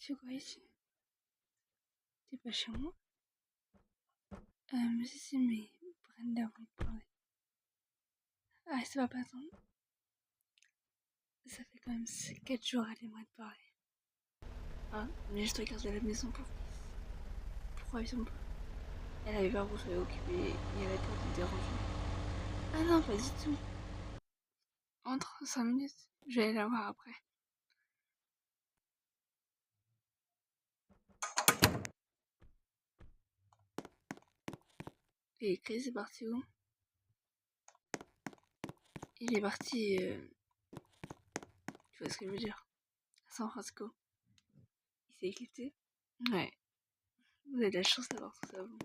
fais quoi ici? T'es pas chez moi? Mais si, mais Brenda voulait te parler. Ah, ça va pas attendre. Ça fait quand même 4 jours, elle aimerait te parler. Ah, mais je dois garder la maison pour... Pourquoi ils sont pas? Elle avait peur que vous soyez occupée et elle avait peur de te déranger. Ah non, pas du tout. Entre 5 minutes, je vais aller la voir après. Et Chris est parti où? Il est parti... Tu vois ce que je veux dire? À San Francisco. Il s'est éclipsé? Ouais. Vous avez de la chance d'avoir tout ça, vous.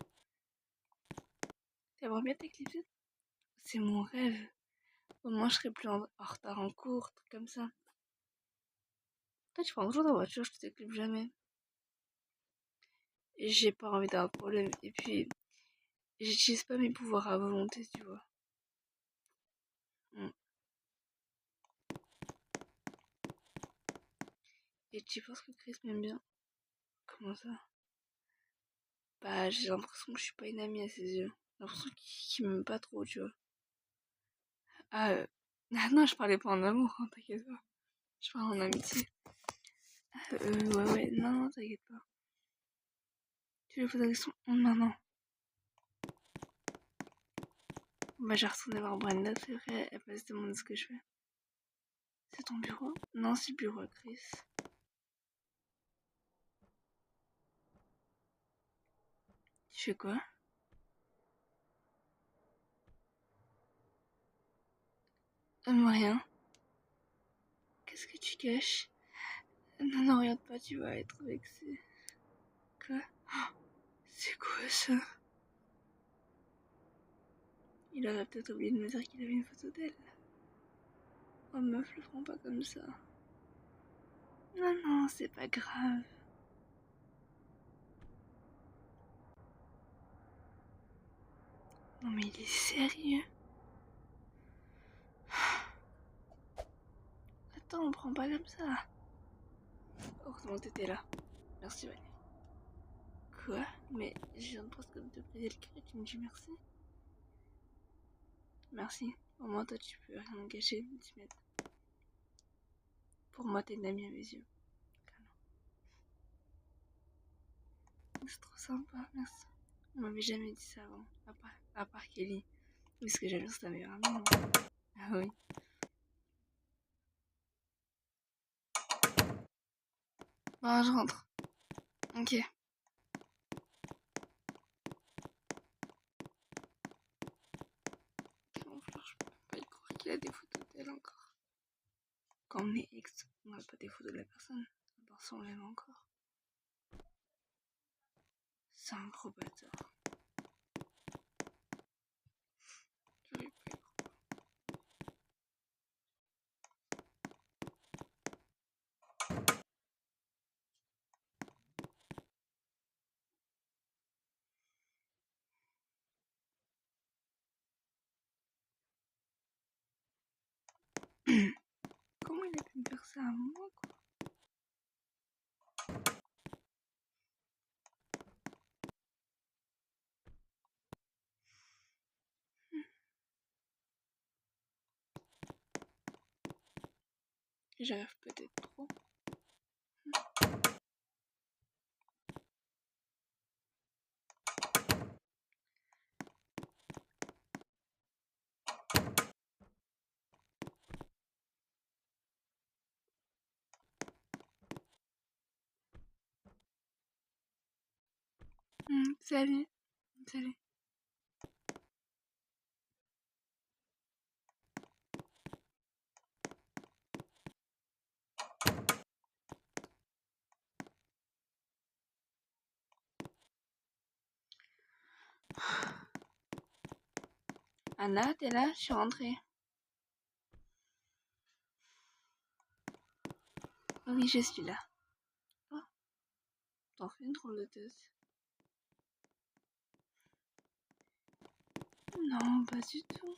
T'aimerais bien t'éclipser? C'est mon rêve. Au moins, je serais plus en retard en cours, truc comme ça. Toi, tu prends toujours ta voiture, je t'éclipse jamais. Et j'ai pas envie d'avoir de problème. Et puis, j'utilise pas mes pouvoirs à volonté, tu vois. Mm. Et tu penses que Chris m'aime bien? Comment ça? Bah, j'ai l'impression que je suis pas une amie à ses yeux. J'ai l'impression qu'il m'aime pas trop, tu vois. Ah, ah non, je parlais pas en amour, hein, t'inquiète pas. Je parle en amitié. Ouais, non, t'inquiète pas. Tu lui poses la question? Non, non. Bah, j'ai retourné voir Brenda, c'est vrai, elle va se demander ce que je fais. C'est ton bureau? Non, c'est le bureau à Chris. Tu fais quoi? Rien. Qu'est-ce que tu caches? Non, non, regarde pas, tu vas être vexé. Quoi? C'est quoi ça? Il aurait peut-être oublié de me dire qu'il avait une photo d'elle. Oh meuf, le prends pas comme ça. Non, non, c'est pas grave. Non mais il est sérieux. Attends, on prend pas comme ça. Heureusement que t'étais là. Merci Valérie. Quoi? Mais je viens de presque de te briser le cœur et tu me dis merci? Merci. Au moins toi tu peux rien me gâcher, me mettre. Pour moi t'es une amie à mes yeux. C'est trop sympa, merci. On m'avait jamais dit ça avant, à part Kelly. Parce que j'allais sa meilleure amie. Ah oui. Bon, je rentre. Ok. Camouflage, je peux même pas y croire qu'il a des photos d'elle encore. Quand on est ex, on n'a pas des photos de la personne. À part si on l'aime encore. C'est un gros bâtard. J'arrive pas à y croire. Comment il a pu me faire ça à moi, quoi? J'arrive peut-être trop. Salut. Salut. Anna, t'es là? Je suis rentrée. Oui, je suis là. Oh, t'en fais une drôle de tête. Non, pas du tout.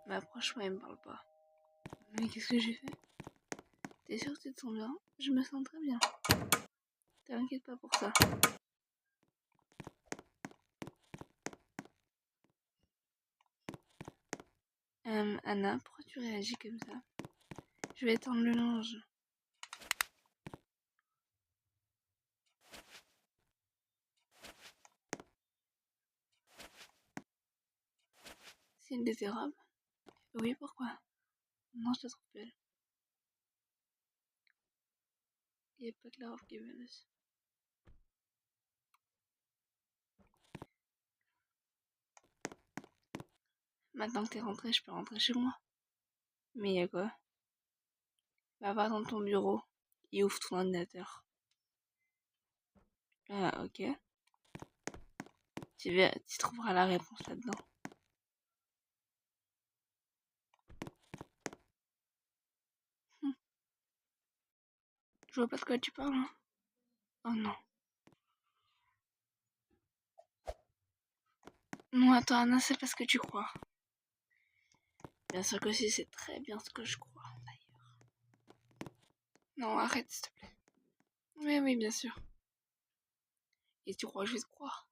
Mais franchement, il me parle pas. Mais qu'est-ce que j'ai fait? T'es sûr que tu te sens bien? Je me sens très bien. T'inquiète pas pour ça. Anna, pourquoi tu réagis comme ça? Je vais étendre le linge. C'est une de tes robes? Oui, pourquoi? Non, je te trouve belle. Il n'y a pas que la robe qui est belle aussi. Maintenant que t'es rentrée, je peux rentrer chez moi. Mais y a quoi? Va voir dans ton bureau et ouvre ton ordinateur. Ah, ok. Tu trouveras la réponse là-dedans. Je vois pas de quoi tu parles, hein. Oh non. Non, attends, Anna, c'est pas ce que tu crois. Bien sûr que si, c'est très bien ce que je crois, d'ailleurs. Non, arrête, s'il te plaît. Oui, oui, bien sûr. Et tu crois que je vais te croire?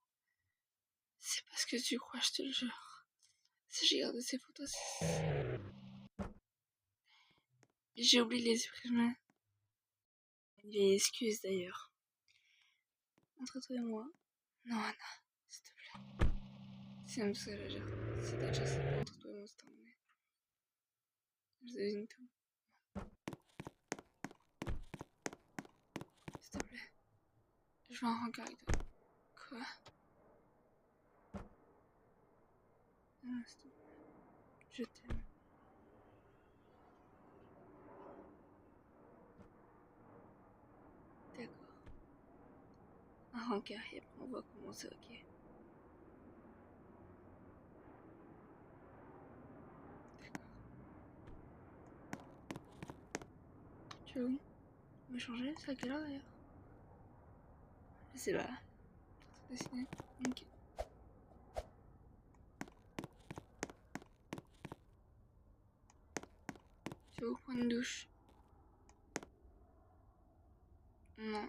C'est pas ce que tu crois, je te le jure. Si j'ai gardé ces photos, j'ai oublié de les supprimer. Une vieille excuse, d'ailleurs. Entre toi et moi. Non, Anna, s'il te plaît. C'est même ça, la gère. C'est déjà ça, entre toi et moi, c'est terminé. Je devine tout. S'il te plaît. Je veux un rencard avec toi. Quoi? Non, s'il te plaît. Je t'aime. D'accord. Un rencard et après on va commencer, ok? D'accord. Tu veux où? On va changer? C'est à quelle heure d'ailleurs? Je sais pas. C'est dessiné. Ok. Tu veux où prendre une douche? Non.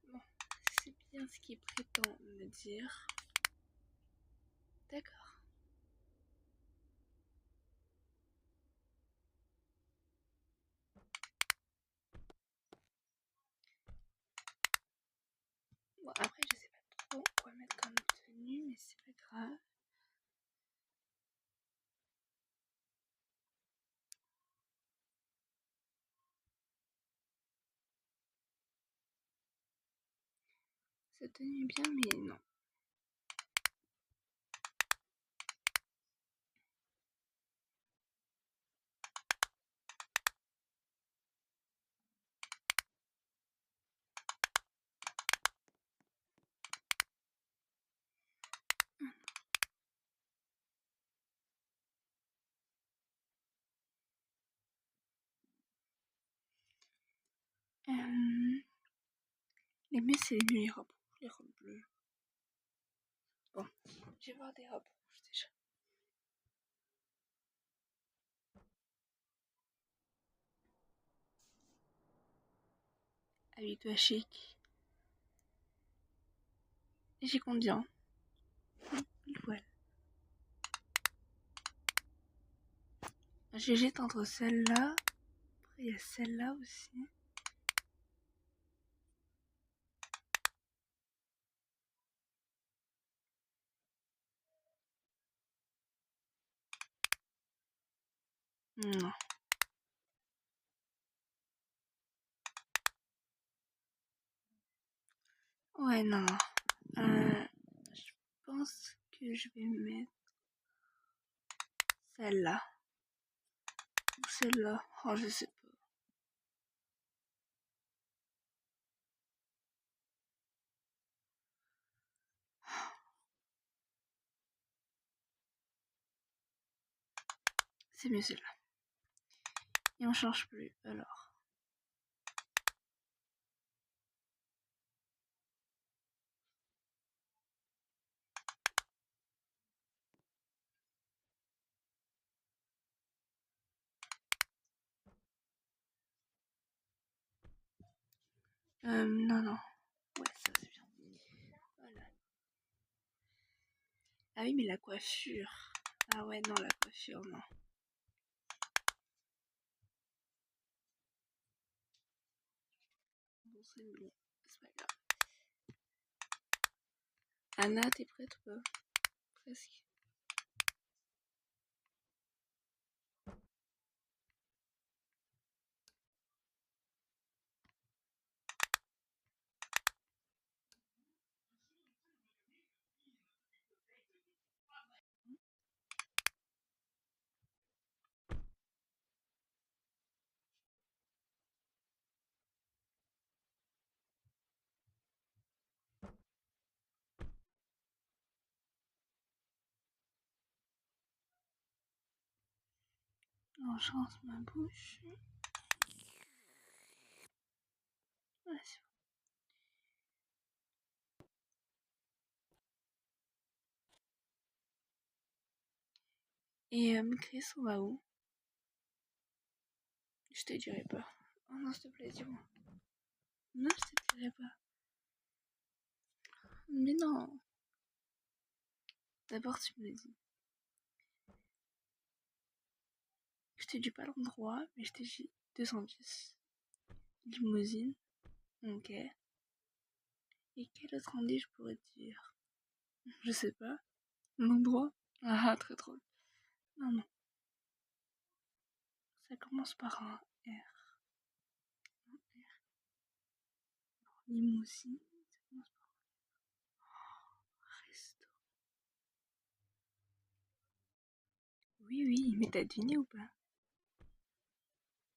Bon. C'est bien ce qu'il prétend me dire. D'accord. Bon, après, je sais pas trop quoi mettre comme tenue, mais c'est pas grave. Cette tenue est bien, mais non. Les mieux, c'est les robes rouges, les robes bleues. Bon, je vais voir des robes rouges déjà. Habille-toi chic. Et j'ai combien? Voilà. J'hésite entre celle-là. Après, il y a celle-là aussi. Non. Ouais, non. Je pense que je vais mettre celle-là. Ou celle-là. Oh, je sais pas. C'est mieux celle-là. Et on change plus, alors. Non, non. Ouais, ça c'est bien. Voilà. Ah oui, mais la coiffure. Ah ouais, non, la coiffure, non. Bon, c'est bon. C'est pas grave. Anna, t'es prête ou pas? Presque. J'enchante ma bouche. Ouais, c'est bon. Et Chris, on va où? Je te dirai pas. Oh non, s'il te plaît, dis-moi. Non, je te dirai pas. Mais non. D'abord, tu me le dis. Je te dis pas l'endroit, mais je te dis 210. Limousine. Ok. Et quel autre indice je pourrais te dire? Je sais pas. L'endroit? Ah, très drôle. Non, non. Ça commence par un R. Un R. Limousine. Ça commence par un resto. Oui, oui, mais t'as deviné ou pas?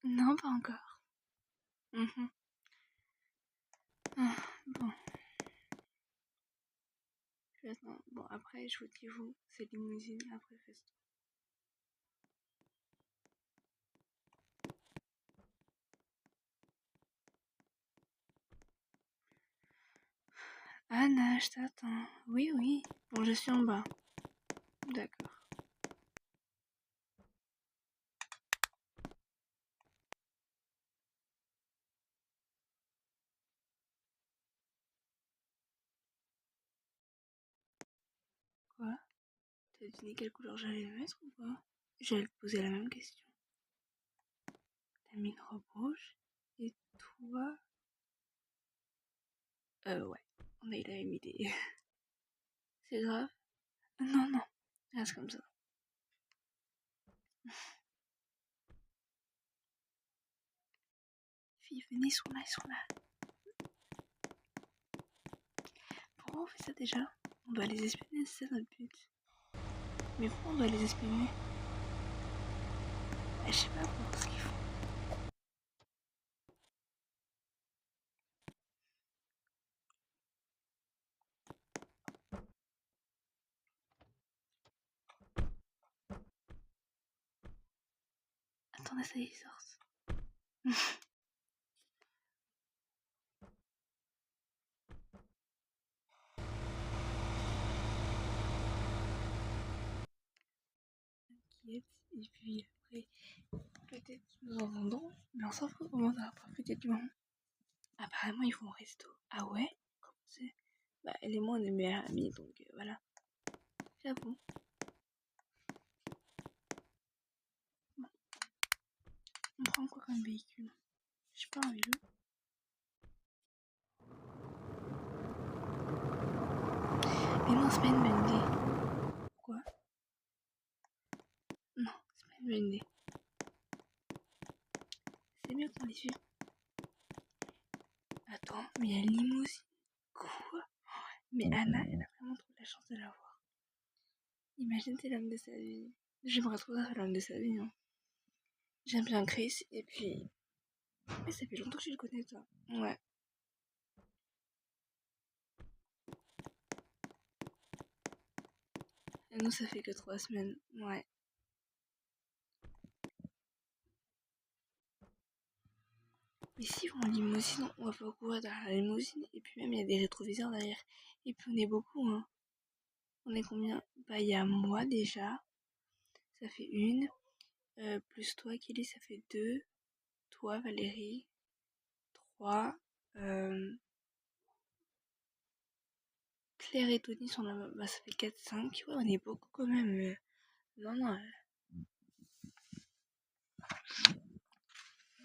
Non, pas encore. Mhm. Ah, bon. Attends. Bon, après, je vous dis vous, c'est limousine, après resto. Anna, je t'attends. Oui, oui. Bon, je suis en bas. D'accord. Quoi? T'as deviné quelle couleur j'allais mettre ou pas? J'allais te poser la même question. T'as mis une robe rouge? Et toi? Ouais. On a eu la même idée. C'est grave? Non, non. Reste comme ça. Fille, venez, ils sont là, ils sont là. Pourquoi on fait ça déjà? On doit les espionner, c'est ça notre but. Mais pourquoi on doit les espionner? Je sais pas pour ce qu'ils font. Attendez, ça y est, ils sortent. T'inquiète. Et puis après, peut-être nous entendons, mais on s'en fout, au moins on aura profité du moment. Apparemment, ils vont au resto. Ah ouais? Comment c'est? Bah, elle et moi, on est meilleures amies, donc voilà. J'avoue. Bon, on prend quoi comme véhicule? Je sais pas, un vélo. Mais non, c'est pas une bonne idée. Quoi? Non, c'est pas une bonne idée. C'est mieux qu'on les suive. Attends, mais il y a une limousine. Quoi? Mais Anna, elle a vraiment trop de la chance de l'avoir. Imagine, c'est l'homme de sa vie. J'aimerais trop être l'homme de sa vie. Hein. J'aime bien Chris, et puis. Mais ça fait longtemps que je le connais, toi. Ouais. Et nous, ça fait que 3 semaines. Ouais. Mais si on en limousine, on va pas courir derrière la limousine. Et puis même, il y a des rétroviseurs derrière. Et puis on est beaucoup, hein. On est combien? Bah, il y a moi déjà. Ça fait une. Plus toi, Kelly, ça fait deux. Toi, Valérie. 3. Claire et Tony sont là, bah ça fait 4-5. Ouais, on est beaucoup quand même. Mais... Non, non,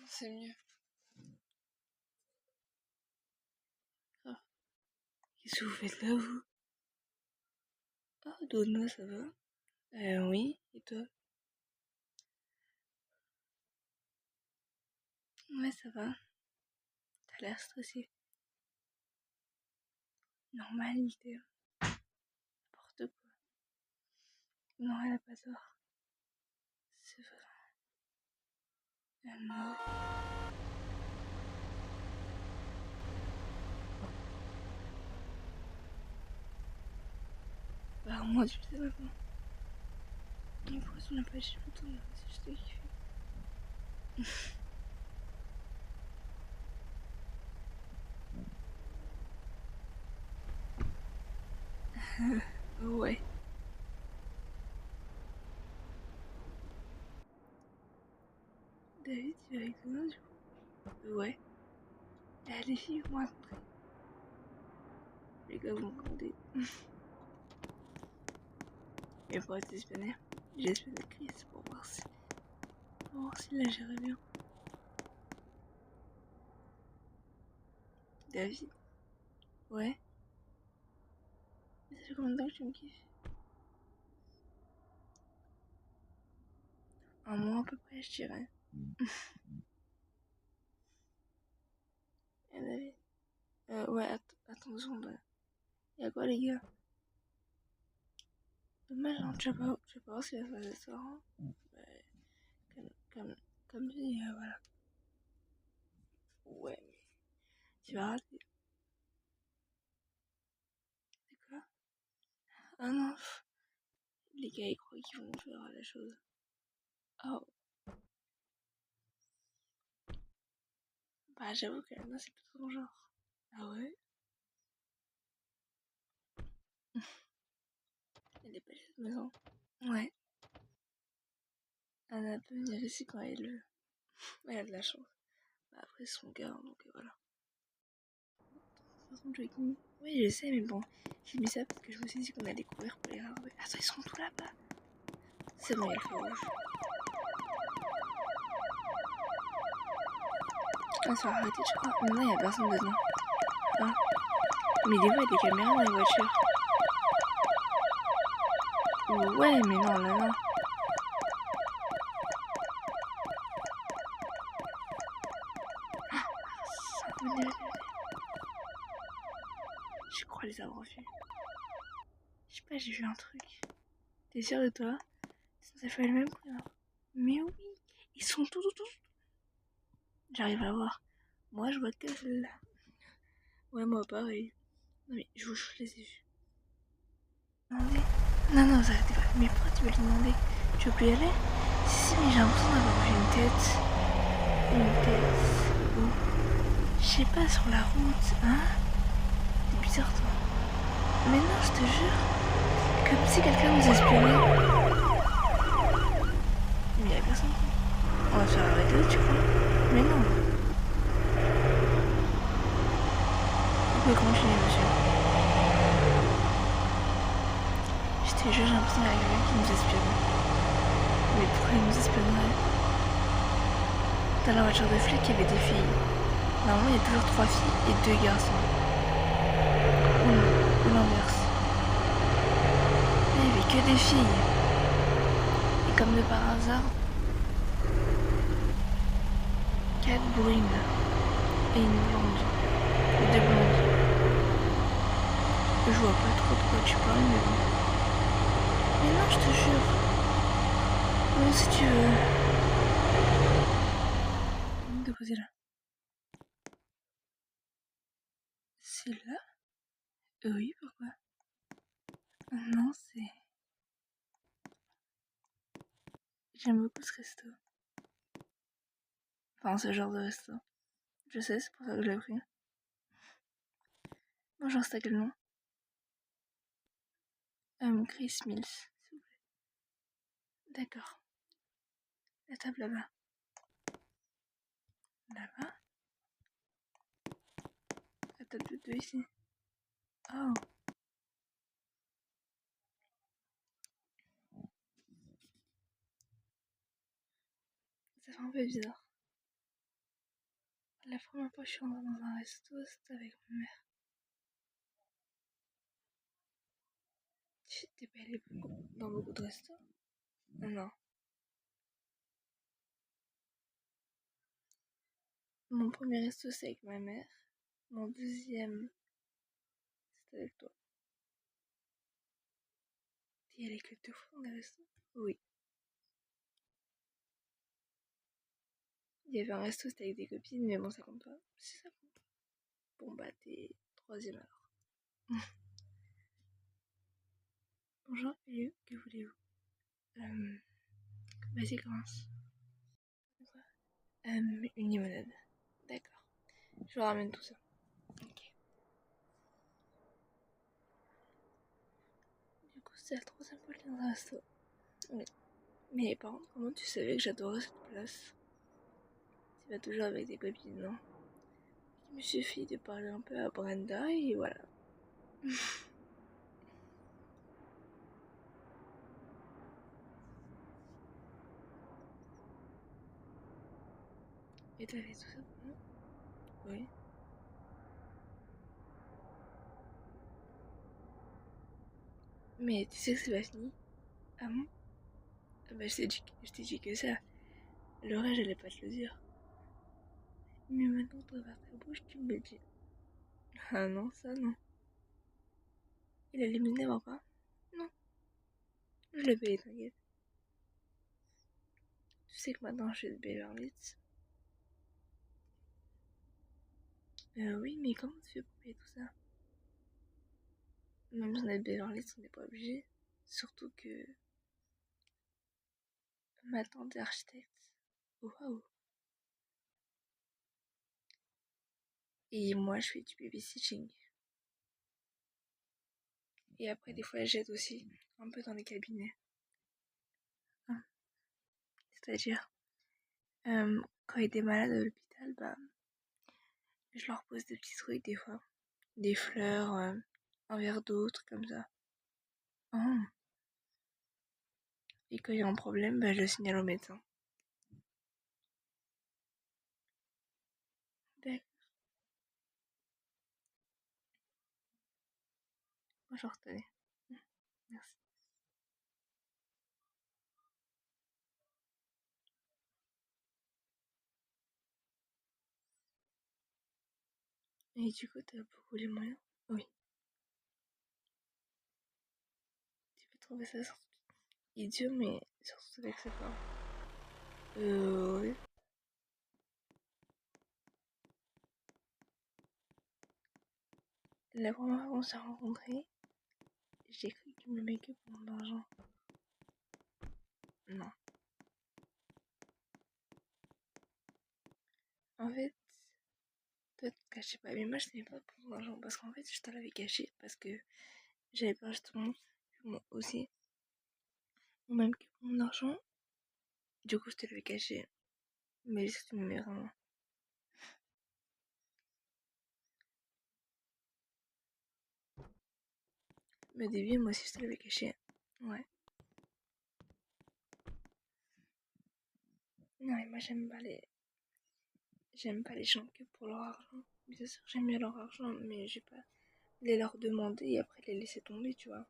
c'est mieux. Ah, qu'est-ce que vous faites là, vous? Oh, Dono, ça va? Oui, et toi? Ouais, ça va. T'as l'air stressé. Normalité. N'importe quoi. Non, elle a pas tort. C'est vrai. Non. Bah, au moins, tu le sais maintenant. Mais pourquoi tu n'as pas dit longtemps? C'est juste kiffé. Ouais. David, tu vas avec Dono, du coup? Ouais. Les filles vont rencontrer. Les gars vont commander. Et pour être espionné, j'ai espionné Chris pour voir s'il la gérait bien. David? Ouais. Mais ça fait combien de temps que tu me kiffes? Un mois à peu près, je dirais. Et David? Ouais, attention, y'a quoi les gars? Dommage, hein, tu vas pas voir ce qu'il va faire ce soir. Hein. Ouais, comme, comme, comme dit, voilà. Ouais, mais tu vas rater. C'est quoi? Ah non, les gars ils croient qu'ils vont faire la chose. Oh, bah j'avoue que non, c'est plutôt ton genre. Ah ouais? Elle est pas cette maison. Ouais, Anna peut venir ici quand elle veut. Elle a de la chance. Bah après, c'est son gars, hein, donc voilà. De toute façon, jogging. Oui, je sais, mais bon, j'ai mis ça parce que je me suis dit qu'on allait courir pour les rarer. Attends, ils sont tous là-bas. C'est bon, il fait rouge. Ah, ça va arrêter, je crois. Non, il y a personne dedans. Ah. Mais des fois, il y a des caméras dans les voitures. Ouais, mais non, là, non. Venez. Je crois les avoir vus. Je sais pas, j'ai vu un truc. T'es sûr de toi? Ça fait le même couleur. Mais oui, ils sont tous. J'arrive à voir. Moi, je vois que celle-là. Ouais, moi, pareil. Non, mais je les ai vus. Non, non, ça arrêtez pas. Mais pourquoi tu veux lui demander? Tu veux plus y aller? Si, mais j'ai l'impression d'avoir vu une tête. Une tête. Où? Je sais pas, sur la route. Hein? C'est bizarre, toi. Mais non, je te jure. Comme si quelqu'un nous espionnait. Mais y'a personne. On va se faire arrêter, tu crois? Mais non. Vous pouvez continuer, monsieur. Je te jure, j'ai l'impression qu'il y a quelqu'un qui nous espionne. Mais pourquoi il nous espionnerait? Dans la voiture de flic, il y avait des filles. Normalement, il y a toujours 3 filles et 2 garçons. Ou l'inverse. Il n'y avait que des filles. Et comme de par hasard, 4 brunes et une blonde. Et 2 blondes. Je vois pas trop de quoi tu parles, mais bon. Mais non, je te jure. Non, si tu veux. Déposez là. C'est là? Oui, pourquoi? Non, c'est... J'aime beaucoup ce resto. Enfin, ce genre de resto. Je sais, c'est pour ça que je l'ai pris. Bonjour, c'est à quel nom? Chris Mills, s'il vous plaît. D'accord. La table là-bas. Là-bas? table de 2 ici. Oh. Ça fait un peu bizarre. La première fois que je suis rentrée dans un resto, c'était avec ma mère. T'es pas allée dans beaucoup de restos? Non. Mon premier resto, c'est avec ma mère. Mon deuxième, c'était avec toi. T'es allée que 2 fois dans les restos? Oui. Il y avait un resto, c'était avec des copines, mais bon, ça compte pas. Si ça compte. Bon, bah, t'es troisième alors. Bonjour, Eliu, que voulez-vous? Vas-y, commence. Quoi? Une limonade. D'accord. Je vous ramène tout ça. Ok. Du coup, c'est la troisième fois que je dans un resto. Oui. Mais par contre, comment tu savais que j'adorais cette place? Tu vas toujours avec des copines, non? Il me suffit de parler un peu à Brenda et voilà. Et t'as fait tout ça pour moi? Oui. Mais tu sais que c'est pas fini? Ah bon? Ah bah je t'ai dit que ça. Le reste, j'allais pas te le dire. Mais maintenant que t'as ta bouche, tu me le dis. Ah non, ça non. Il a éliminé va pas? Non, je l'ai payé, t'inquiète. Tu sais que maintenant je suis de Beverly Hills? Oui, mais comment tu fais pour payer tout ça? Même si on est de Beverly Hills, on n'est pas obligé. Surtout que ma tante est architecte. Waouh! Et moi, je fais du babysitting. Et après, des fois, j'aide aussi, un peu dans les cabinets. Hein. C'est-à-dire, quand il est malade à l'hôpital, bah, je leur pose des petits trucs des fois. Des fleurs, un verre d'eau, trucs comme ça. Oh. Et quand il y a un problème, bah, je le signale au médecin. D'accord. Moi, je retenais. Merci. Et du coup, t'as beaucoup les moyens? Oui. Tu peux trouver ça idiot, mais surtout avec ses parents. Oui. La première fois qu'on s'est rencontrés, j'ai cru qu'il m'aimait que pour mon argent. Non. En fait, toi, tu te cachais pas. Mais moi, je t'aimais pas pour mon argent. Parce qu'en fait, je te l'avais caché. Parce que j'avais peur justement que moi aussi, ou même que pour mon argent. Du coup, je te l'avais caché. Mais je tu m'aimais vraiment. Mais au début, moi aussi, je te l'avais caché. Ouais. Non, et moi, j'aime pas les gens que pour leur argent. Bien sûr, j'aime bien leur argent, mais j'ai pas les leur demander et après les laisser tomber, tu vois.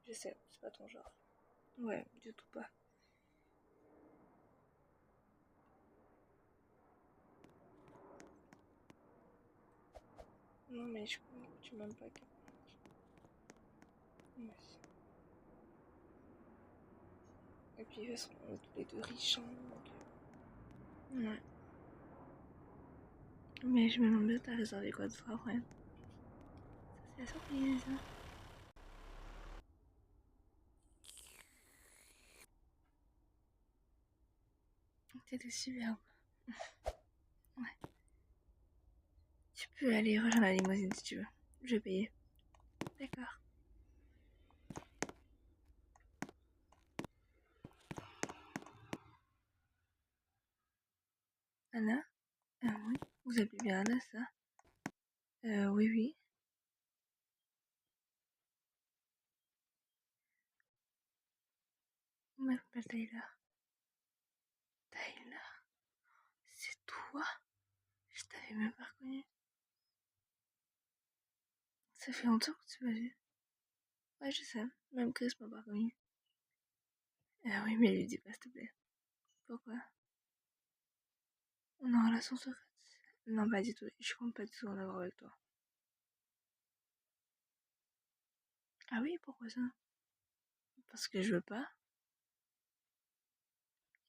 Je sais, c'est pas ton genre. Ouais, du tout pas. Non, mais je comprends que tu m'aimes pas que pour l'argent. Moi aussi. Et puis, de toute façon, on est tous les deux riches, hein, donc. Ouais. Mais je me demande bien, t'as réservé quoi de soir après? Ça, c'est la surprise. T'étais superbe. Ouais. Tu peux aller rejoindre la limousine si tu veux. Je vais payer. D'accord. Anna? Ah oui, vous appelez bien Anna, ça? Oui, oui. On m'appelle Tyler. Tyler, c'est toi? Je t'avais même pas reconnu. Ça fait longtemps que tu m'as vu. Ouais, je sais. Même Chris m'a pas reconnu. Ah oui, mais lui dis pas, s'il te plaît. Pourquoi? On est en relation secrète? Non, pas du tout. Je compte pas du tout en avoir avec toi. Ah oui, pourquoi ça? Parce que je veux pas.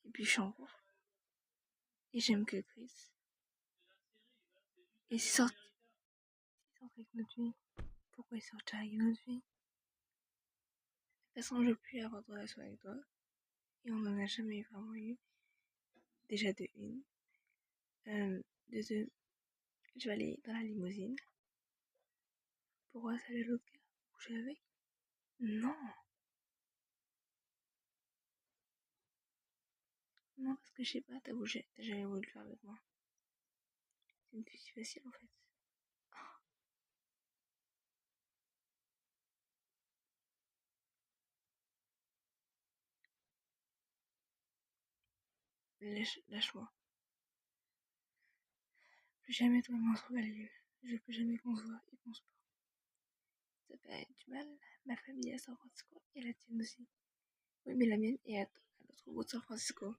Et puis je suis en couple. Et j'aime que Chris. Et s'il sort avec notre fille, pourquoi il sortirait avec notre fille? De toute façon, je veux plus avoir de relation avec toi. Et on en a jamais vraiment eu. Déjà de une. De deux, je vais aller dans la limousine. Pourquoi ça allait l'autre gars? Coucher avec? Non. Non, parce que je sais pas, t'as bougé. T'as jamais voulu le faire avec moi. C'est une fille si facile en fait. Lâche-moi. Plus jamais toi et moi on se revoit les yeux. Je veux plus jamais qu'on se voit et qu'on se parle. Ça fait du mal. Ma famille est à San Francisco et la tienne aussi. Oui, mais la mienne est à l'autre bout de San Francisco.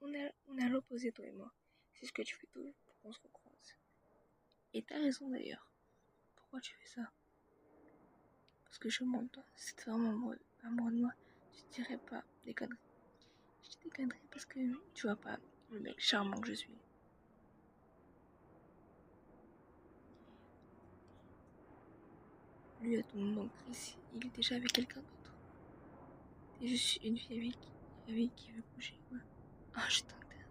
On est à l'opposé, toi et moi. C'est ce que tu fais toujours pour qu'on se recroise. Et t'as raison d'ailleurs. Pourquoi tu fais ça? Parce que je m'en toi. Si t'étais vraiment amoureux de moi, tu te dirais pas des conneries. Je dis des conneries parce que tu vois pas le mec charmant que je suis. Lui a ton nom Chris, il est déjà avec quelqu'un d'autre. T'es juste une fille avec qui il veut coucher, quoi. Ah, je t'intéresse.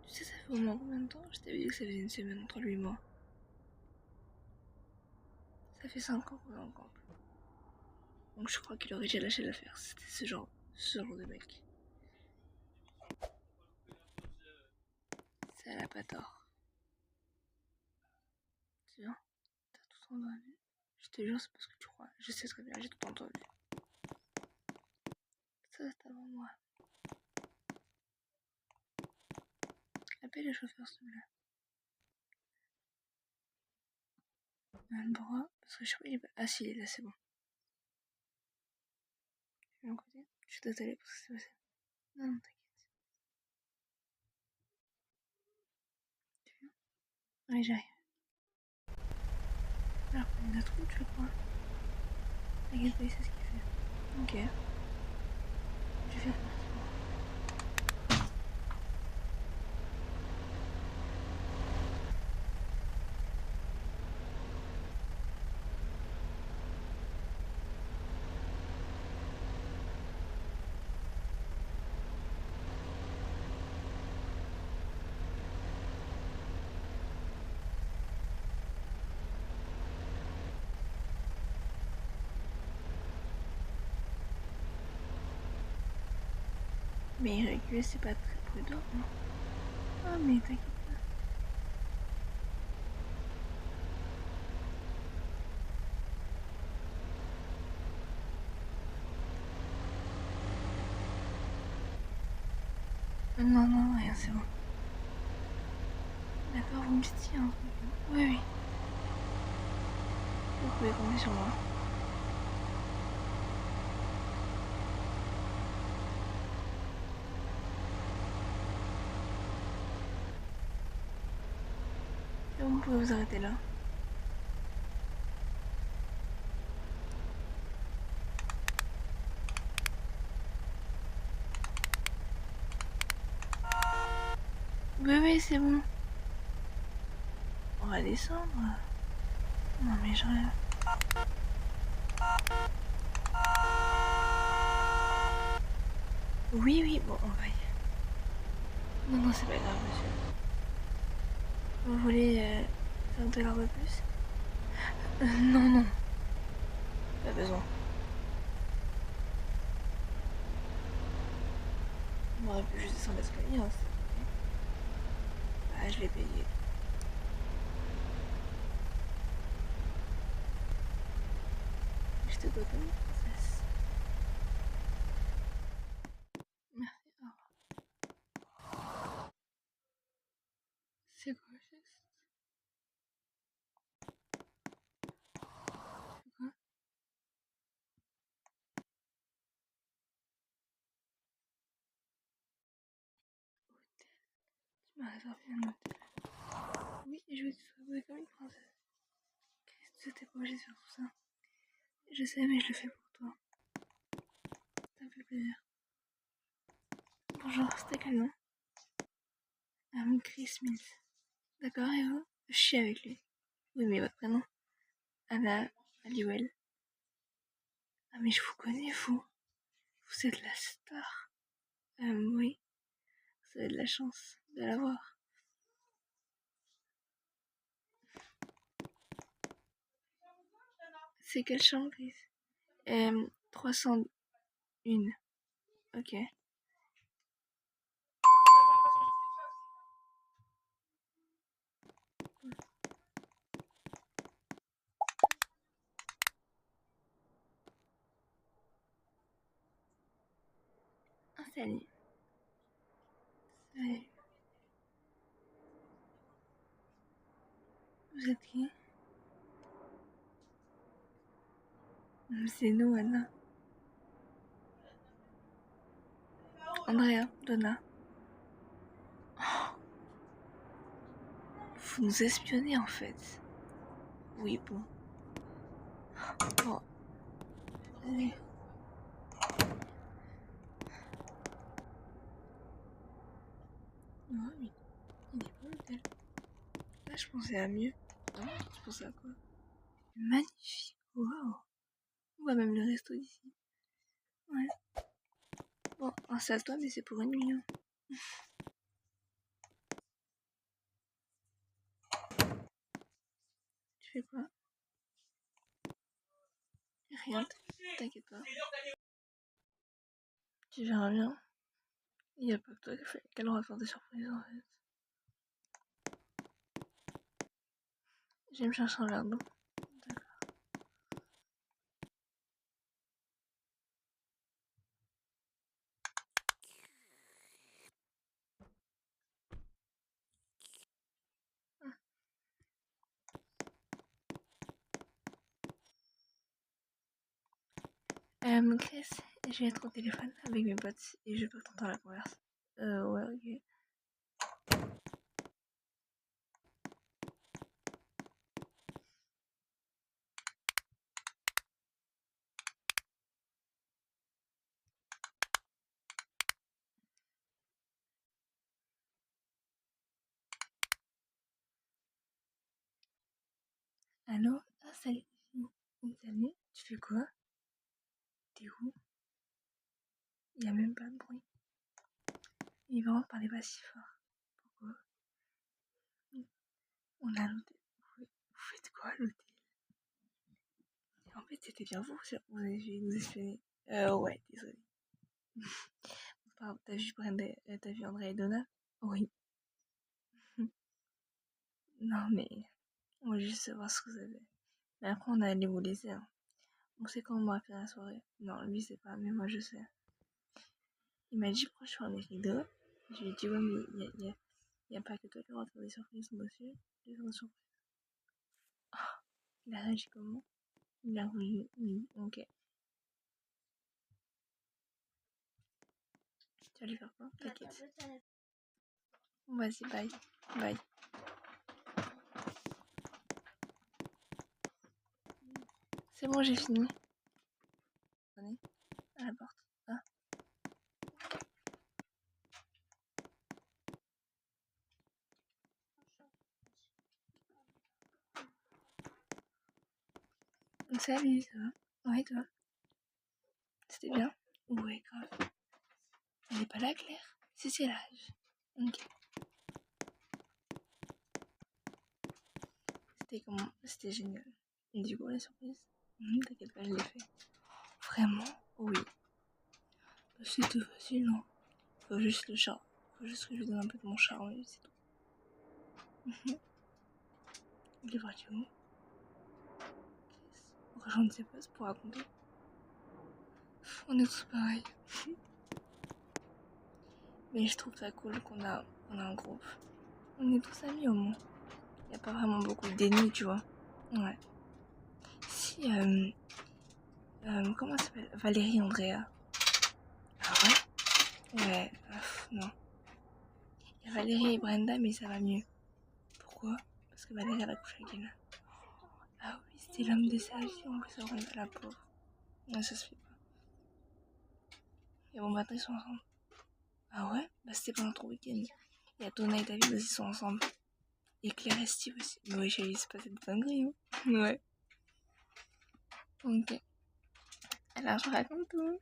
Tu sais, ça fait au moins combien de temps? Je t'avais dit que ça faisait une semaine entre lui et moi. Ça fait 5 ans qu'on est en couple. Donc je crois qu'il aurait déjà lâché l'affaire. C'était ce genre de mec. Ça n'a pas tort. Tiens, t'as tout entendu. Je te jure, c'est parce que tu crois. Je sais très bien, j'ai tout entendu. Ça, c'est avant moi. Appelle le chauffeur, s'il te plaît. Pourquoi? Parce que je sais pas, il est pas... Ah si, il est là, c'est bon. Tu viens à côté? Je suis désolée pour ce qui s'est passé. Non, non, t'inquiète. Tu viens? Oui, j'arrive. Alors, on a trop, tu crois? T'inquiète pas, il sait ce qu'il fait. Ok. Je vais faire quoi? Mais reculer, c'est pas très prudent, non? Ah, mais t'inquiète pas. Non, non, rien, c'est bon. D'accord, vous me dites s'il y a un truc. Oui, oui. Vous pouvez compter sur moi. Et vous pouvez vous arrêter là. Oui, oui, c'est bon. On va descendre. Non, mais je rêve. Oui, oui, bon, on va y aller. Non, non, c'est pas grave, monsieur. Vous voulez 5 $ de plus? Non, non. Pas besoin. On aurait pu juste descendre l'escalier, hein, s'il vous plaît. Ah, je l'ai payé. Je te dois comme une princesse. Merci. Au revoir. C'est quoi le geste? C'est quoi? Hôtel. Tu m'as réservé un hôtel. Oui, et je veux que tu sois beau comme une princesse. Chris, tu n'étais pas obligé de faire tout ça. Je sais, mais je le fais pour toi. Ça me fait plaisir. Bonjour, c'était quel nom? Chris Smith. D'accord, et vous? Je suis avec lui. Oui, mais votre prénom? Anna Halliwell. Ah, mais je vous connais, vous. Vous êtes la star. Oui. Vous avez de la chance de l'avoir. C'est quelle chambre, Chris? 301. Ok. Ah, salut. Salut. Vous êtes qui? C'est nous, Anna. Andrea, Donna. Vous nous espionnez en fait. Oui, bon. Bon. Allez. Non, mais il est pas l'hôtel. Là, je pensais à mieux. Vraiment, tu pensais à quoi? Magnifique. Waouh. On voit même le resto d'ici. Ouais. Bon, installe-toi, mais c'est pour une nuit. Hein. Tu fais quoi? Rien, t'inquiète pas. Tu verras bien. Il n'y a pas que toi qui a le droit de faire des surprises en fait. Je vais me chercher un verre d'eau. D'accord. Chris, je vais être au téléphone avec mes potes et je veux que t'entends la converse. Ouais, ok. Allô? Ah, salut. Salut, tu fais quoi? T'es où? Il y a même pas de bruit. Et vraiment, parlez pas si fort. Pourquoi? On a l'hôtel. Vous faites quoi à l'hôtel? En fait, c'était bien vous, vous avez vu nous espionner. Ouais, désolé. T'as vu t'as vu André et Donna? Oui. Non, mais on va juste savoir ce que vous avez. Mais après, on allait vous laisser. Hein. On sait comment on va faire la soirée. Non, lui, c'est pas, mais moi, je sais. Il m'a dit pourquoi je fais des rideaux. Je lui ai dit, ouais, mais y a pas que toi qui aura faire des surprises, monsieur. Des surprises. Oh, il a réagi comment? Il a voulu. Oui, ok. Tu vas lui faire quoi? T'inquiète. Vas-y, bye. Bye. C'est bon, j'ai fini. Venez, à la porte. Ah. Salut, ça va? Ouais, toi? C'était bien? Ouais, grave. Elle est pas là, Claire? Si, c'est l'âge. Ok. C'était comment? C'était génial. Et du coup, la surprise? T'inquiète pas, je l'ai fait. Vraiment? Oui. C'était facile, non? Faut juste le charme. Faut juste que je lui donne un peu de mon charme, et c'est tout. Il est parti où? Je ne sais pas, c'est pour raconter. On est tous pareils. Mais je trouve ça cool qu'on a un groupe. On est tous amis au moins. Il n'y a pas vraiment beaucoup d'ennemis, tu vois. Ouais. Si, comment ça s'appelle? Valérie Andrea. Ah ouais? Ouais, non. Il y a Valérie et Brenda, mais ça va mieux. Pourquoi? Parce que Valérie, elle a couché avec elle. Ah oui, c'était l'homme de sa vie, en plus, Brenda, la pauvre. Non, ça se fait pas. Et bon, maintenant, ils sont ensemble. Ah ouais? Bah, c'était pendant ton week-end. Il y a Donna et David aussi, ils sont ensemble. Et Claire et Steve aussi. Mais oui, chérie, c'est pas cette dinguerie, hein? Ouais. Ok. Alors, je raconte tout.